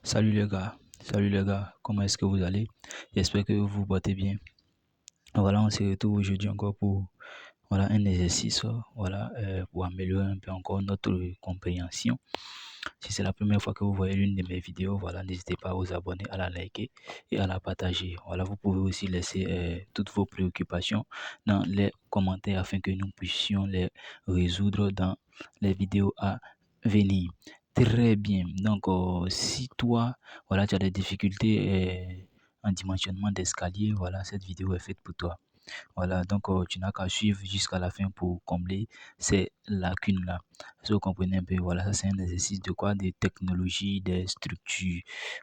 Salut les gars, comment est-ce que vous allez? J'espère que vous vous portez bien. Voilà, on se retrouve aujourd'hui encore pour un exercice pour améliorer un peu encore notre compréhension. Si c'est la première fois que vous voyez l'une de mes vidéos, voilà, n'hésitez pas à vous abonner, à la liker et à la partager. Voilà, vous pouvez aussi laisser toutes vos préoccupations dans les commentaires afin que nous puissions les résoudre dans les vidéos à venir. Très bien. Donc, si toi, voilà, tu as des difficultés en dimensionnement d'escalier, voilà, cette vidéo est faite pour toi. Voilà, donc tu n'as qu'à suivre jusqu'à la fin pour combler ces lacunes-là. Si vous comprenez un peu, voilà, ça c'est un exercice de quoi? Des technologies, des structures.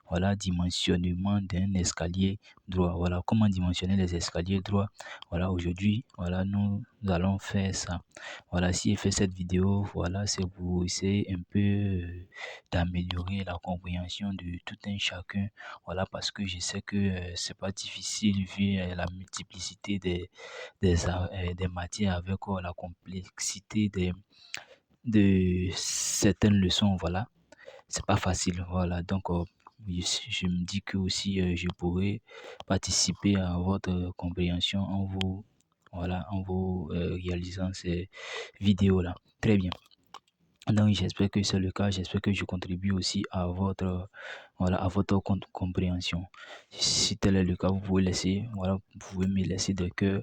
Voilà, dimensionnement d'un escalier droit. Voilà, comment dimensionner les escaliers droits. Voilà, aujourd'hui, voilà, nous allons faire ça. Voilà, si j'ai fait cette vidéo, voilà, c'est pour essayer un peu d'améliorer la compréhension de tout un chacun. Voilà, parce que je sais que c'est pas difficile vu la multiplicité des matières avec la complexité de certaines leçons. Voilà, c'est pas facile. Voilà, donc je me dis que aussi je pourrais participer à votre compréhension en vous réalisant ces vidéos-là. Très bien. Donc, j'espère que c'est le cas. J'espère que je contribue aussi à votre compréhension. Si tel est le cas, vous pouvez vous pouvez me laisser des cœurs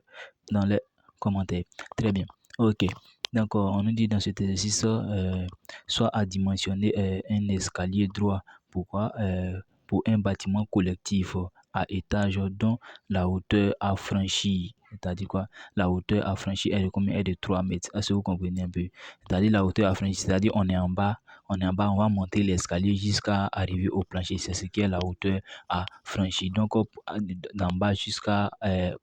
dans les commentaires. Très bien. Ok. Donc, on nous dit dans cet exercice, soit à dimensionner un escalier droit. Pourquoi? Pour un bâtiment collectif à étage dont la hauteur à franchir. C'est-à-dire quoi? La hauteur à franchir est de combien? Est de 3 mètres. Est-ce que vous comprenez un peu? C'est-à-dire la hauteur à franchir, c'est-à-dire on est en bas, on va monter l'escalier jusqu'à arriver au plancher. C'est ce qui est la hauteur à franchir. Donc, d'en bas jusqu'à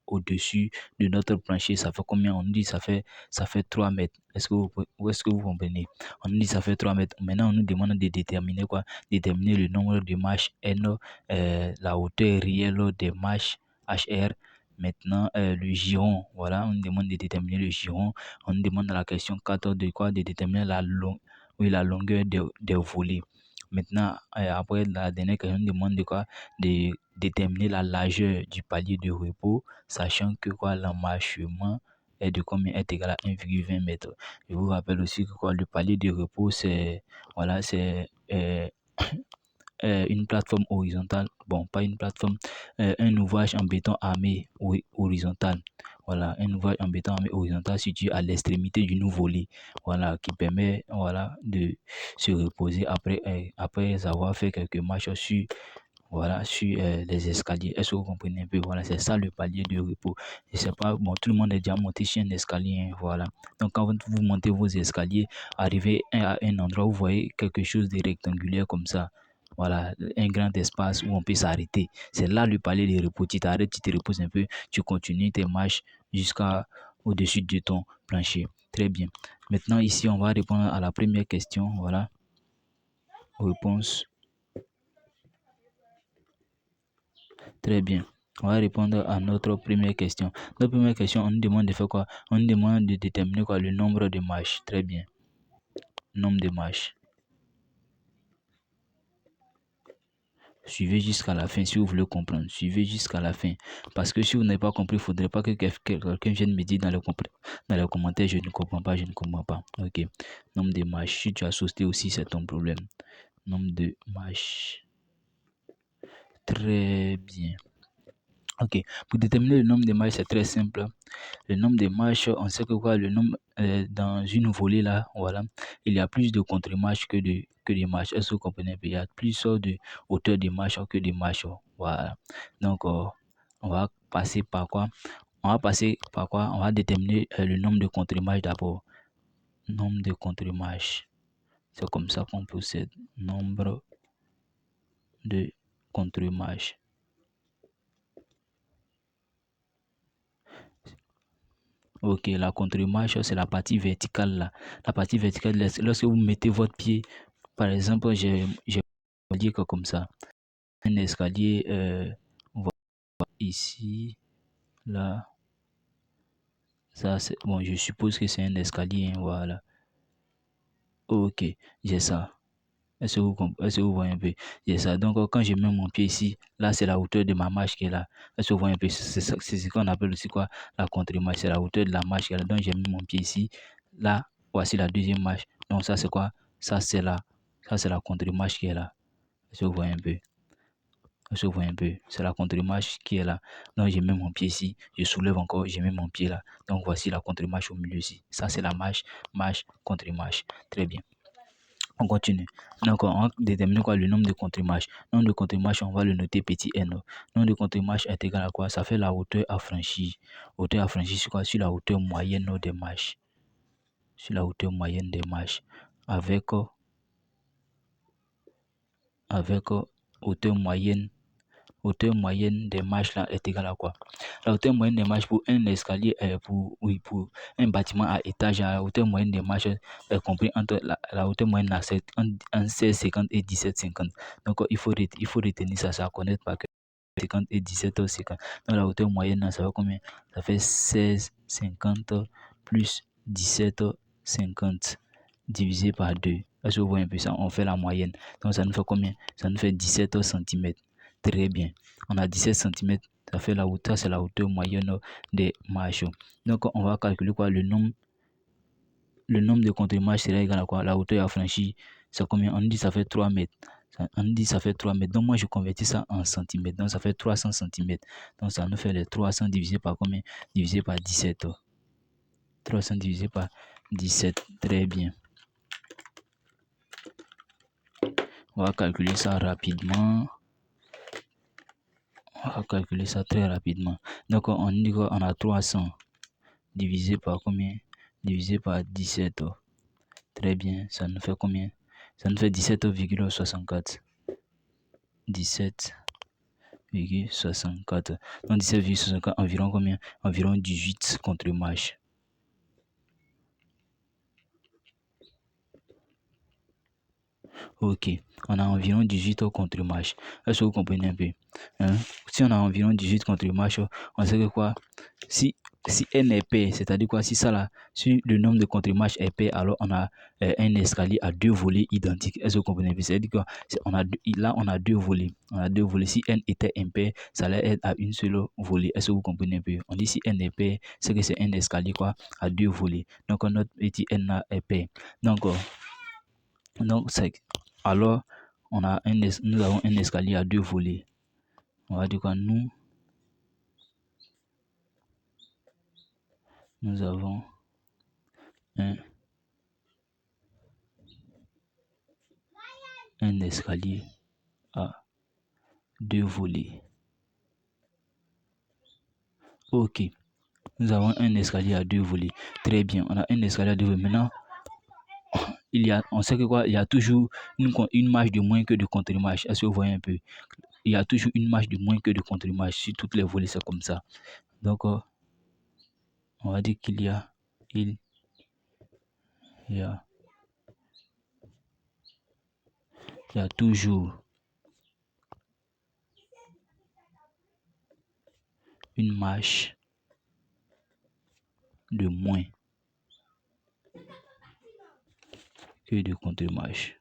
au-dessus de notre plancher, ça fait combien? On nous dit ça fait 3 mètres. Est-ce que vous comprenez? On nous dit ça fait 3 mètres. Maintenant, on nous demande de déterminer quoi? Déterminer le nombre de marches N, la hauteur réelle des marches HR. Maintenant, le giron, voilà, on nous demande de déterminer le giron. On nous demande dans la question 14 de quoi? De déterminer la longueur des volets. Maintenant, après la dernière question, on nous demande de quoi? De déterminer la largeur du palier de repos, sachant que quoi? L'emmarchement est de combien? Est égal à 1,20 m. Je vous rappelle aussi que quoi? Le palier de repos, c'est une plateforme horizontale, bon, pas une plateforme, un ouvrage en béton armé horizontal. Voilà, un ouvrage en béton armé horizontal situé à l'extrémité du nouveau volet. Voilà, qui permet, voilà, de se reposer après avoir fait quelques marches sur, sur les escaliers. Est-ce que vous comprenez un peu? Voilà, c'est ça le palier de repos. Je sais pas, bon, tout le monde est déjà monté sur un escalier, hein, voilà. Donc, quand vous montez vos escaliers, arrivez à un endroit où vous voyez quelque chose de rectangulaire comme ça. Voilà, un grand espace où on peut s'arrêter. C'est là le palier de repos. Tu t'arrêtes, tu te reposes un peu, tu continues tes marches jusqu'à au-dessus de ton plancher. Très bien. Maintenant, ici, on va répondre à la première question. Voilà. Réponse. Très bien. On va répondre à notre première question. Notre première question, on nous demande de faire quoi? On nous demande de déterminer quoi? Le nombre de marches. Très bien. Nombre de marches. Suivez jusqu'à la fin si vous voulez comprendre. Suivez jusqu'à la fin. Parce que si vous n'avez pas compris, il ne faudrait pas que quelqu'un vienne me dire dans les commentaires, je ne comprends pas, je ne comprends pas. Ok. Nombre de marches. Si tu as sauté aussi, c'est ton problème. Nombre de marches. Très bien. Ok. Pour déterminer le nombre de marches, c'est très simple. Le nombre de marches, on sait que quoi, le nombre dans une volée là, voilà, il y a plus de contre-marches que de marches. Est-ce que vous comprenez? Il y a plus de hauteur de marche que de marches. Voilà. Donc, on va passer par quoi? On va passer par quoi? On va déterminer le nombre de contre-marches d'abord. Nombre de contre-marches. C'est comme ça qu'on procède. Nombre de contre-marches. Ok, la contre-marche, c'est la partie verticale là. La partie verticale, lorsque vous mettez votre pied, par exemple, j'ai dit que comme ça, un escalier, voilà, ici, là, ça c'est, bon, je suppose que c'est un escalier, hein, voilà. Ok, j'ai ça. Est-ce que vous voyez un peu? C'est ça. Donc, quand je mets mon pied ici, là, c'est la hauteur de ma marche qui est là. Est-ce que vous voyez un peu? C'est ce qu'on appelle aussi quoi? La contre-marche. C'est la hauteur de la marche qui est là. Donc, j'ai mis mon pied ici. Là, voici la deuxième marche. Donc, ça, c'est quoi? Ça, c'est la contre-marche qui est là. Est-ce que vous voyez un peu? Est-ce que vous voyez un peu? C'est la contre-marche qui est là. Donc, je mets mon pied ici. Je soulève encore. Je mets mon pied là. Donc, voici la contre-marche au milieu ici. Ça, c'est la marche, contre-marche. Très bien. On continue. Donc, on va déterminer quoi? Le nombre de contre-marches. Le nombre de contre-marches, on va le noter petit n. Le nombre de contre-marches est égal à quoi? Ça fait la hauteur à franchir. Hauteur à franchir sur quoi? Sur la hauteur moyenne des marches. Sur la hauteur moyenne des marches. Avec hauteur moyenne. Hauteur moyenne des marches là est égale à quoi? La hauteur moyenne des marches pour un escalier, pour un bâtiment à étage, la hauteur moyenne des marches est compris entre la hauteur moyenne à 16,50 et 17,50. Donc, il faut retenir ça, à connaître par cœur. 50 et 17,50. Donc, la hauteur moyenne, là, ça fait combien? Ça fait 16,50 plus 17,50 divisé par 2. Est-ce que vous voyez un peu ça? On fait la moyenne. Donc, ça nous fait combien? Ça nous fait 17 cm. Très bien. On a 17 cm. Ça fait la hauteur, c'est la hauteur moyenne des marches. Donc, on va calculer quoi? Le nombre de contre-marches sera égal à quoi? La hauteur à franchir, c'est combien? On dit ça fait 3 mètres. On dit ça fait 3 mètres. Donc, moi, je convertis ça en centimètres. Donc, ça fait 300 cm. Donc, ça nous fait les 300 divisé par combien? Divisé par 17. 300 divisé par 17. Très bien. On va calculer ça rapidement. On va calculer ça très rapidement. Donc, on dit qu'on a 300 divisé par combien? Divisé par 17. Très bien. Ça nous fait combien? Ça nous fait 17,64. 17,64. Donc, 17,64, environ combien? Environ 18 contre-marches. Ok, on a environ 18 contre-marches. Est-ce que vous comprenez un peu? Si on a environ 18 contre-marches, on sait que quoi? Si n est pair, c'est-à-dire quoi? Si ça là, si le nombre de contre-marches est pair, alors on a un escalier à deux volets identiques. Est-ce que vous comprenez un peu? C'est-à-dire quoi? Là, on a deux volets. On a deux volets. Si n était impair, ça allait être à une seule volée. Est-ce que vous comprenez un peu? On dit si n est pair, c'est que c'est un escalier quoi? À deux volets. Donc, notre petit n là est pair. Donc, c'est alors nous avons un escalier à deux volets. On va dire quoi? Nous avons un escalier à deux volets. Ok, nous avons un escalier à deux volets. Très bien, on a un escalier à deux volets. Maintenant, on sait que quoi? Il y a toujours une marche de moins que de contre-marche. Est-ce que vous voyez un peu? Il y a toujours une marche de moins que de contre-marche. Sur toutes les volets, c'est comme ça. Donc, on va dire qu'il y a toujours une marche de moins que de contre-marche.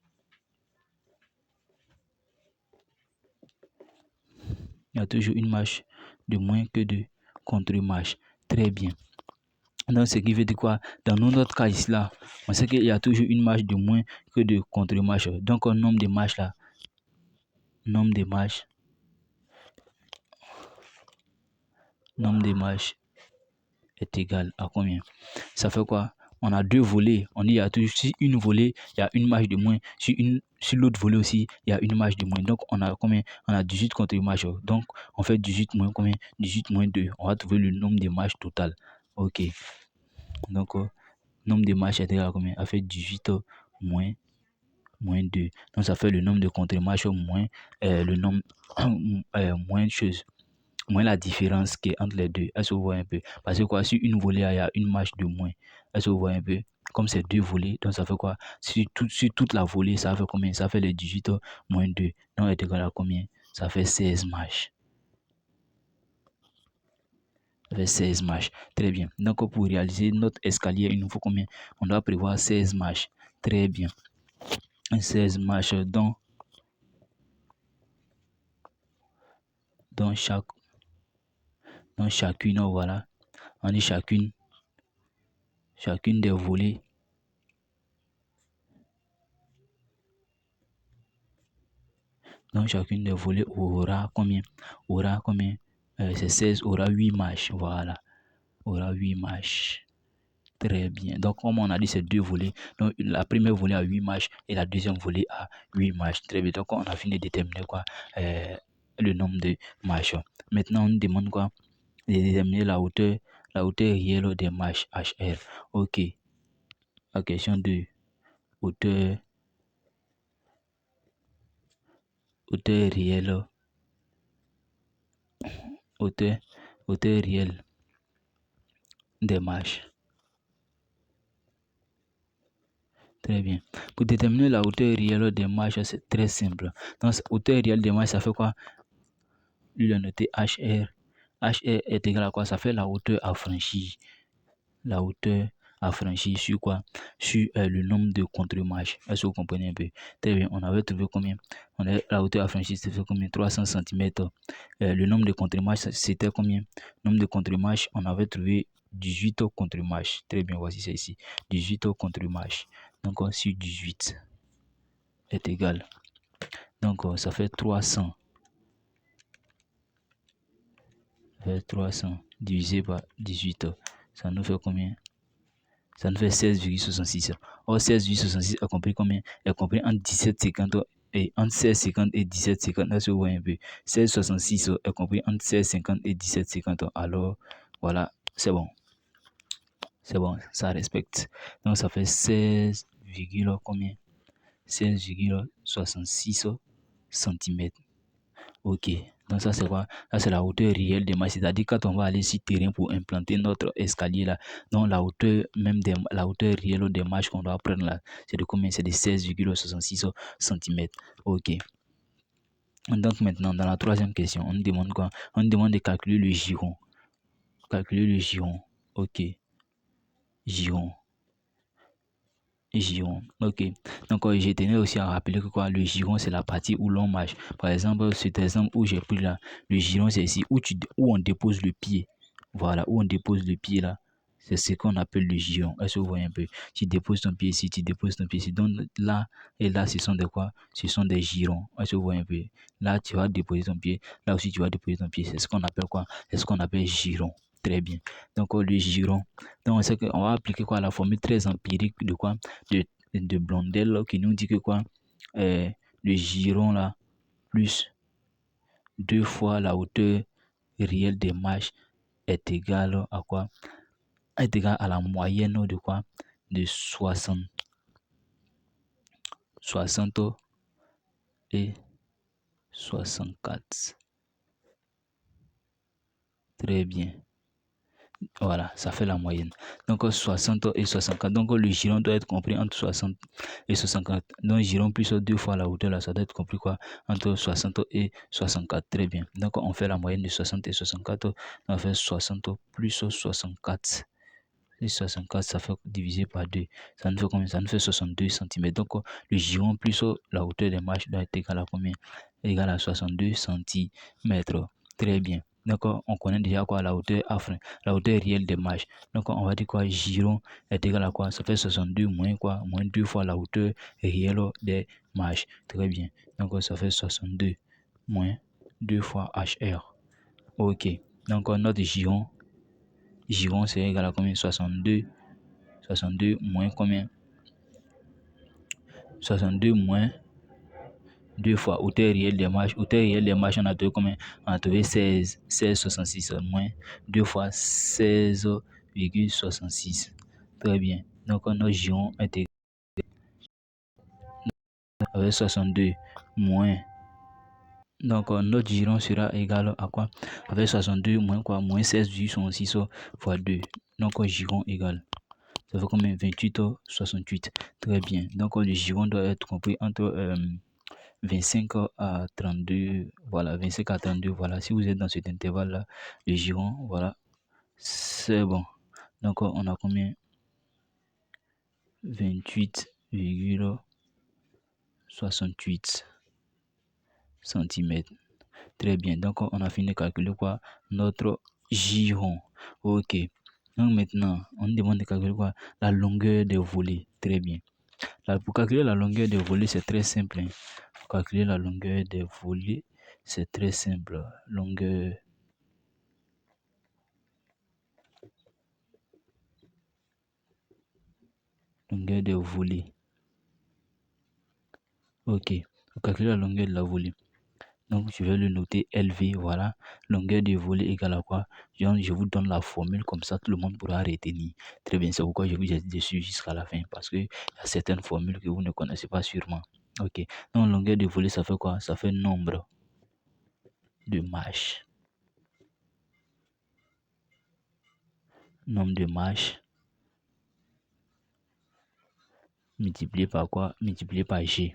Il y a toujours une marche de moins que de contre-marche. Très bien. Donc, ce qui veut dire quoi? Dans notre cas ici, là, on sait qu'il y a toujours une marche de moins que de contre-marche. Donc, le nombre de marches là, nombre de marches est égal à combien? Ça fait quoi? On a deux volets. On dit il y a toujours, si une volée, il y a une marche de moins. Sur l'autre volet aussi, il y a une marche de moins. Donc, on a combien? On a 18 contre-marches. Donc, on fait 18 moins combien? 18 moins 2. On va trouver le nombre de marches total. Ok. Donc, nombre de marches est égal à combien? Ça fait 18 moins 2. Donc, ça fait le nombre de contre-marches moins le nombre moins la différence qui est entre les deux. Est-ce que vous voyez un peu? Parce que quoi, si une volée, il y a une marche de moins. Est-ce que vous voyez un peu? Comme c'est deux volées, donc ça fait quoi? Si toute la volée, ça fait combien? Ça fait les 18 moins 2. Donc, est égal à combien? Ça fait 16 marches. Ça fait 16 marches. Très bien. Donc, pour réaliser notre escalier, il nous faut combien? On doit prévoir 16 marches. Très bien. 16 marches dans chacune, voilà. On dit chacune des volées. Donc chacune des volées aura combien? C'est 16, aura 8 marches. Voilà. Aura 8 marches. Très bien. Donc, comme on a dit, c'est deux volées. Donc, la première volée a 8 marches et la deuxième volée a 8 marches. Très bien. Donc, on a fini de déterminer quoi? Le nombre de marches. Maintenant, on nous demande quoi? De déterminer la hauteur réelle des marches HR. OK. La question de hauteur réelle. Hauteur réelle des marches. Très bien. Pour déterminer la hauteur réelle des marches, c'est très simple. Donc, hauteur réelle des marches, ça fait quoi? Lui, il a noté HR. HR est égal à quoi? Ça fait la hauteur affranchie. La hauteur affranchie sur quoi? Sur le nombre de contre-marches. Est-ce que vous comprenez un peu? Très bien. On avait trouvé combien? La hauteur affranchie, c'était combien? 300 cm. Le nombre de contre-marches, c'était combien? Le nombre de contre-marches, on avait trouvé 18 contre-marches. Très bien, voici ça ici. 18 contre-marches. Donc, sur 18 est égal. Donc, ça fait 300. 300 divisé par 18. Ça nous fait combien? Ça nous fait 16,66. Or, 16,66 est compris combien? Est compris entre 17,50 et entre 16,50 et 17,50. Là, si vous voyez un peu. 16,66 est compris entre 16,50 et 17,50. Alors, voilà, c'est bon. C'est bon, ça respecte. Donc, ça fait 16, combien? 16,66 cm. Ok, donc ça c'est quoi? Ça c'est la hauteur réelle des marches. C'est-à-dire quand on va aller sur terrain pour implanter notre escalier là, donc la hauteur réelle des marches qu'on doit prendre là, c'est de combien? C'est de 16,66 cm. Ok. Donc maintenant, dans la troisième question, on nous demande quoi? On nous demande de calculer le giron. Calculer le giron. Ok. Giron. Giron. Ok. Donc, je tenais aussi à rappeler que quoi, le giron, c'est la partie où l'on marche. Par exemple, cet exemple où j'ai pris là, le giron, c'est ici où on dépose le pied. Voilà, où on dépose le pied là. C'est ce qu'on appelle le giron. Est-ce que vous voyez un peu? Tu déposes ton pied ici, tu déposes ton pied ici. Donc là et là, ce sont des quoi? Ce sont des girons. Est-ce que vous voyez un peu? Là, tu vas déposer ton pied. Là aussi, tu vas déposer ton pied. C'est ce qu'on appelle quoi? C'est ce qu'on appelle giron. Très bien. Donc, le giron. Donc, on sait qu'on va appliquer quoi? La formule très empirique de quoi? De Blondel qui nous dit que quoi? Le giron là, plus 2 fois la hauteur réelle des marches est égal à quoi? Est égal à la moyenne de quoi? De 60 et 64. Très bien. Voilà, ça fait la moyenne. Donc 60 et 64. Donc le giron doit être compris entre 60 et 64. Donc giron plus 2 fois la hauteur là, ça doit être compris quoi? Entre 60 et 64. Très bien. Donc on fait la moyenne de 60 et 64. On fait 60 plus 64. Et 64, ça fait diviser par 2. Ça nous fait combien? Ça nous fait 62 cm. Donc le giron plus la hauteur des marches doit être égal à combien? Égal à 62 cm. Très bien. Donc, on connaît déjà quoi la hauteur la hauteur réelle des marches. Donc, on va dire quoi? Giron est égal à quoi? Ça fait 62 moins quoi? Moins 2 fois la hauteur réelle des marches. Très bien. Donc, ça fait 62 moins 2 fois HR. Ok. Donc, notre giron c'est égal à combien? 62 moins combien? 62 moins 2 fois hauteur réelle des marches. Hauteur réelle des marches, on a trouvé combien? On a trouvé 16,66 moins 2 fois 16,66. Très bien. Donc, notre giron est égal à 62 moins. Donc, notre giron sera égal à quoi? Avec 62 moins quoi? Moins 16,66 fois 2. Donc, giron égal. Ça fait combien? 28 68. Très bien. Donc, le giron doit être compris entre 25 à 32. Voilà, 25 à 32. Voilà, si vous êtes dans cet intervalle-là, le giron, voilà, c'est bon. Donc, on a combien? 28,68 68 cm. Très bien. Donc, on a fini de calculer quoi? Notre giron. Ok. Donc, maintenant, on demande de calculer quoi? La longueur des volets. Très bien. Pour calculer la longueur des volets, c'est très simple. Pour calculer la longueur des volets, c'est très simple. Longueur des volets. Ok. Pour calculer la longueur de la volée. Donc, je vais le noter LV. Voilà. Longueur du volet égale à quoi? Je vous donne la formule, comme ça tout le monde pourra retenir. Très bien. C'est pourquoi je vous ai dessus jusqu'à la fin. Parce qu'il y a certaines formules que vous ne connaissez pas sûrement. Ok. Donc, longueur du volet, ça fait quoi? Ça fait nombre de manches. Nombre de manches multiplié par quoi? Multiplié par G.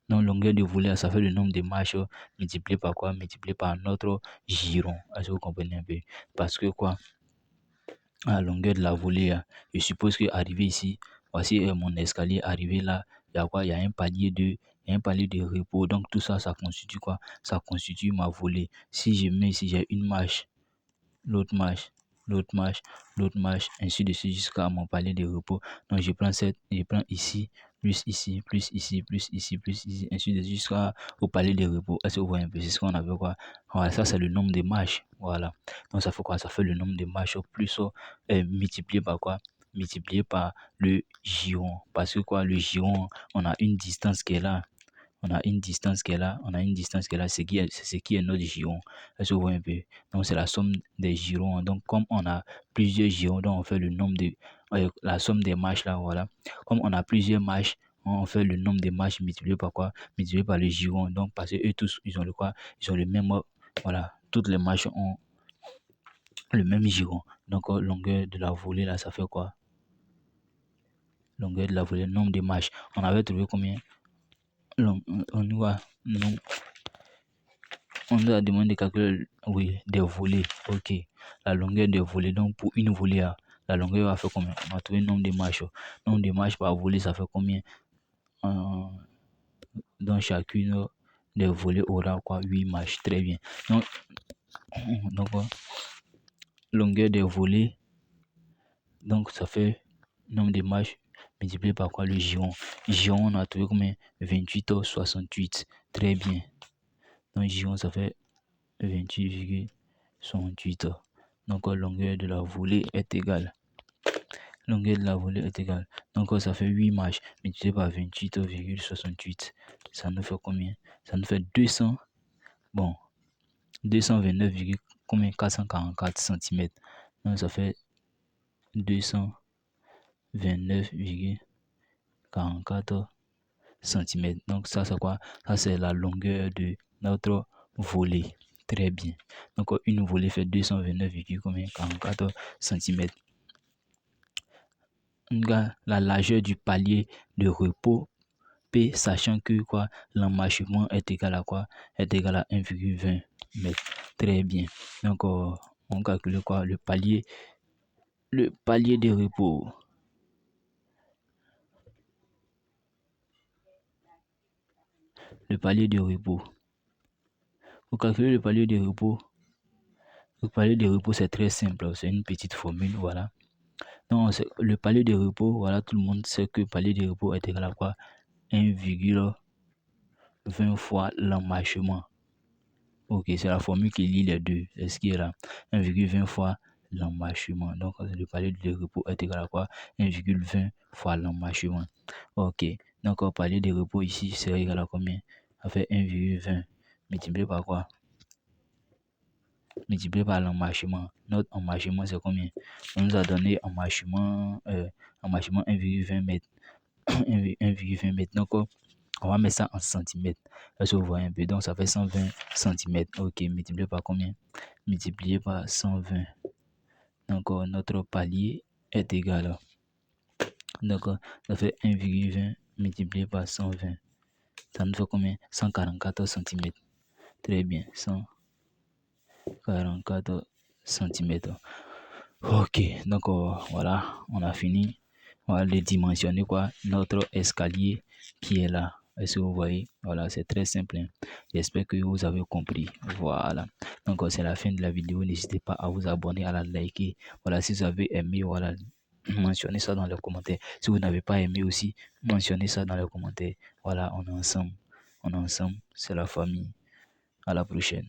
Donc, longueur de volet, ça fait le nombre de manches multiplié par quoi? Multiplié par notre giron. Est-ce que vous comprenez un peu? Parce que quoi? À la longueur de la volée, je suppose que arrivé ici, voici mon escalier, arrivé là, il y a quoi? Il y a un palier de repos. Donc, tout ça, ça constitue quoi? Ça constitue ma volée. Si je mets ici, j'ai une marche, l'autre marche, l'autre marche, l'autre marche, ainsi de suite jusqu'à mon palier de repos. Donc je prends ici, plus ici, plus ici, plus ici, plus ici, ainsi de suite jusqu'au palier de repos. Est-ce que vous voyez un peu? C'est ce qu'on avait quoi? Voilà, ça c'est le nombre de marches. Voilà. Donc ça fait quoi? Ça fait le nombre de marches plus multiplié par quoi? Multiplié par le giron. Parce que quoi? Le giron, on a une distance qui est là. On a une distance qui est là, c'est ce qui est notre giron. Est-ce que vous voyez un peu? Donc c'est la somme des girons. Donc comme on a plusieurs girons, donc on fait le nombre de la somme des marches là, voilà. Comme on a plusieurs marches, on fait le nombre de marches multiplié par quoi? Multiplié par le giron. Donc parce que eux tous, ils ont le quoi? Ils ont le même, voilà. Toutes les marches ont le même giron. Donc longueur de la volée là, ça fait quoi? Longueur de la volée, nombre de marches. On avait trouvé combien? On voit, non. On nous a demandé de calculer, oui, des volets. Ok. La longueur des volets. Donc, pour une volée, la longueur va faire combien? On va trouver le nombre de marches. Nombre de marches par volée, ça fait combien? Donc, chacune des volets aura quoi? 8 marches. Très bien. Donc, longueur des volets. Donc, ça fait nombre de marches multiplié par quoi? Le giron. Giron, on a trouvé combien? 28 ou 68. Très bien. Donc, giron, ça fait 28,68. Donc, longueur de la volée est égale. Longueur de la volée est égale. Donc, ça fait 8 marches multiplié par 28,68. Ça nous fait combien? Ça nous fait 200. Bon, 229, combien? 444 cm. Donc, ça fait 229,44 cm. Donc, ça, c'est quoi? Ça, c'est la longueur de notre volée. Très bien. Donc, une volée fait 229,44 cm. La largeur du palier de repos P, sachant que quoi, l'emmarchement est égal à quoi? Est égal à 1,20 m. Très bien. Donc, on calcule quoi? Le palier de repos. Le palier de repos. Pour calculer le palier de repos, c'est très simple. C'est une petite formule, voilà. Donc, le palier de repos, voilà, tout le monde sait que le palier de repos est égal à quoi? 1,20 fois l'emmarchement. Ok, c'est la formule qui lie les deux. C'est ce qui est là. 1,20 fois l'emmarchement. Donc, le palier de repos est égal à quoi? 1,20 fois l'emmarchement. Ok. Donc, le palier de repos ici, c'est égal à combien? Ça fait 1,20 multiplié par quoi? Multiplié par l'emmarchement. Notre emmarchement, c'est combien? On nous a donné emmarchement 1,20 mètres. 1,20 mètres. Donc, on va mettre ça en centimètres. Est-ce que vous voyez un peu? Donc, ça fait 120 centimètres. Ok, multiplié par combien? Multiplié par 120. Donc, notre palier est égal. Donc, ça fait 1,20 multiplié par 120. Ça nous fait combien? 144 centimètres. Très bien, 144 centimètres. Ok, donc voilà, on a fini. On va le dimensionner quoi? Notre escalier qui est là. Est-ce que vous voyez? Voilà, c'est très simple, hein. J'espère que vous avez compris. Voilà. Donc, c'est la fin de la vidéo. N'hésitez pas à vous abonner, à la liker. Voilà, si vous avez aimé, voilà, mentionnez ça dans les commentaires. Si vous n'avez pas aimé aussi, mentionnez ça dans les commentaires. Voilà, on est ensemble. On est ensemble. C'est la famille. À la prochaine.